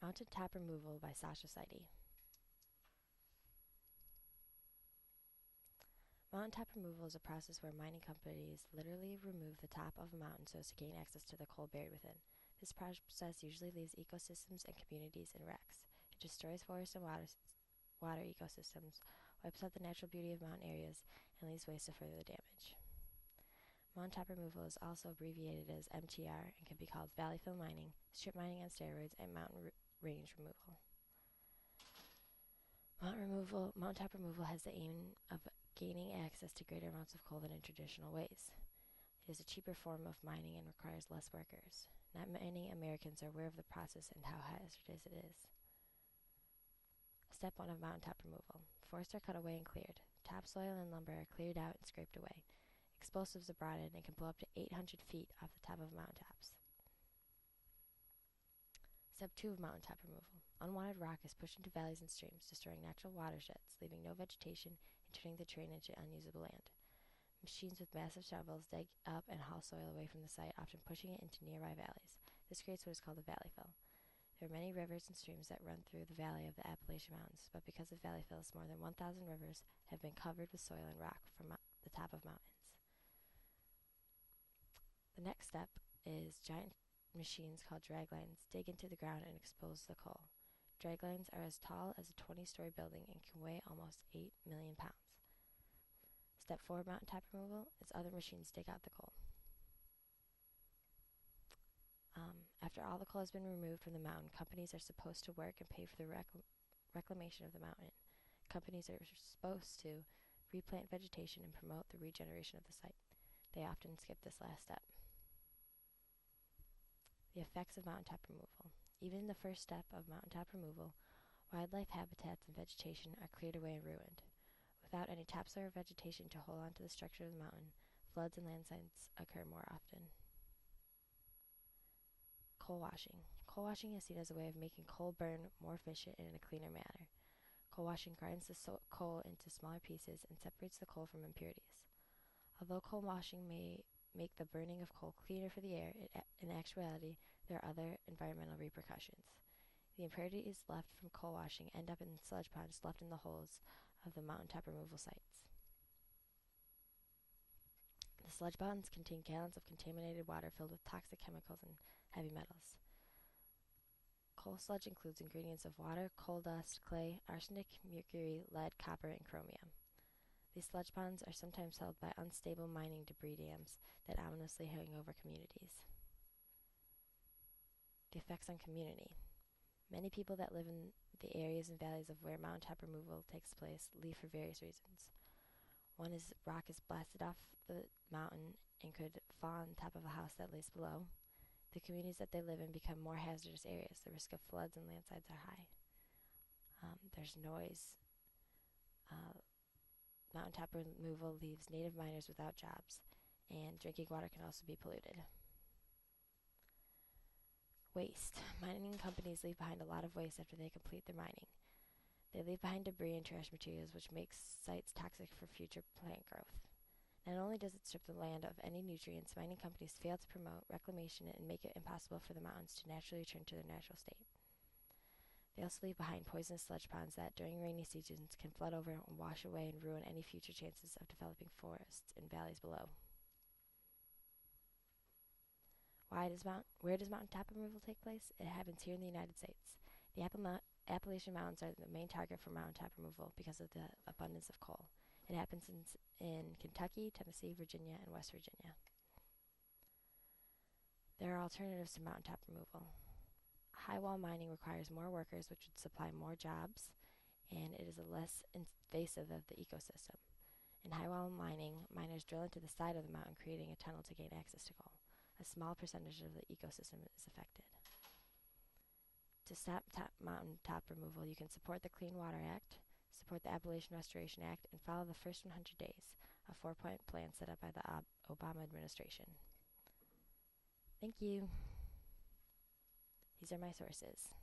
Mountaintop Removal by Sasha Seide. Mountaintop removal is a process where mining companies literally remove the top of a mountain so as to gain access to the coal buried within. This process usually leaves ecosystems and communities in wrecks. It destroys forests and water ecosystems, wipes out the natural beauty of mountain areas, and leaves waste to further the damage. Mountaintop removal is also abbreviated as MTR and can be called valley fill mining, strip mining on steroids, and mountain range removal. Mountaintop removal has the aim of gaining access to greater amounts of coal than in traditional ways. It is a cheaper form of mining and requires less workers. Not many Americans are aware of the process and how hazardous it is. Step 1 of mountaintop removal. Forests are cut away and cleared. Topsoil and lumber are cleared out and scraped away. Explosives are brought in and can blow up to 800 feet off the top of mountaintops. Step 2 of mountaintop removal. Unwanted rock is pushed into valleys and streams, destroying natural watersheds, leaving no vegetation and turning the terrain into unusable land. Machines with massive shovels dig up and haul soil away from the site, often pushing it into nearby valleys. This creates what is called a valley fill. There are many rivers and streams that run through the valley of the Appalachian Mountains, but because of valley fills, more than 1,000 rivers have been covered with soil and rock from the top of mountains. The next step is giant machines called draglines dig into the ground and expose the coal. Draglines are as tall as a 20-story building and can weigh almost 8 million pounds. Step 4 of mountaintop removal is other machines dig out the coal. After all the coal has been removed from the mountain, companies are supposed to work and pay for the reclamation of the mountain. Companies are supposed to replant vegetation and promote the regeneration of the site. They often skip this last step. The effects of mountaintop removal. Even in the first step of mountaintop removal, wildlife habitats and vegetation are cleared away and ruined. Without any topsoil or vegetation to hold on to the structure of the mountain, floods and landslides occur more often. Coal washing. Coal washing is seen as a way of making coal burn more efficient and in a cleaner manner. Coal washing grinds the coal into smaller pieces and separates the coal from impurities. Although coal washing may make the burning of coal cleaner for the air, in actuality, there are other environmental repercussions. The impurities left from coal washing end up in sludge ponds left in the holes of the mountaintop removal sites. The sludge ponds contain gallons of contaminated water filled with toxic chemicals and heavy metals. Coal sludge includes ingredients of water, coal dust, clay, arsenic, mercury, lead, copper, and chromium. These sludge ponds are sometimes held by unstable mining debris dams that ominously hang over communities. The effects on community. Many people that live in the areas and valleys of where mountaintop removal takes place leave for various reasons. One is rock is blasted off the mountain and could fall on top of a house that lays below. The communities that they live in become more hazardous areas. The risk of floods and landslides are high. There's noise. Mountaintop removal leaves native miners without jobs, and drinking water can also be polluted. Waste. Mining companies leave behind a lot of waste after they complete their mining. They leave behind debris and trash materials, which makes sites toxic for future plant growth. Not only does it strip the land of any nutrients, mining companies fail to promote reclamation and make it impossible for the mountains to naturally return to their natural state. They also leave behind poisonous sludge ponds that, during rainy seasons, can flood over and wash away and ruin any future chances of developing forests in valleys below. Where does mountaintop removal take place? It happens here in the United States. The Appalachian Mountains are the main target for mountaintop removal because of the abundance of coal. It happens in Kentucky, Tennessee, Virginia, and West Virginia. There are alternatives to mountaintop removal. High wall mining requires more workers, which would supply more jobs, and it is less invasive of the ecosystem. In high wall mining, miners drill into the side of the mountain, creating a tunnel to gain access to coal. A small percentage of the ecosystem is affected. To stop mountaintop removal, you can support the Clean Water Act, support the Appalachian Restoration Act, and follow the first 100 days, a 4-point plan set up by the Obama administration. Thank you. These are my sources.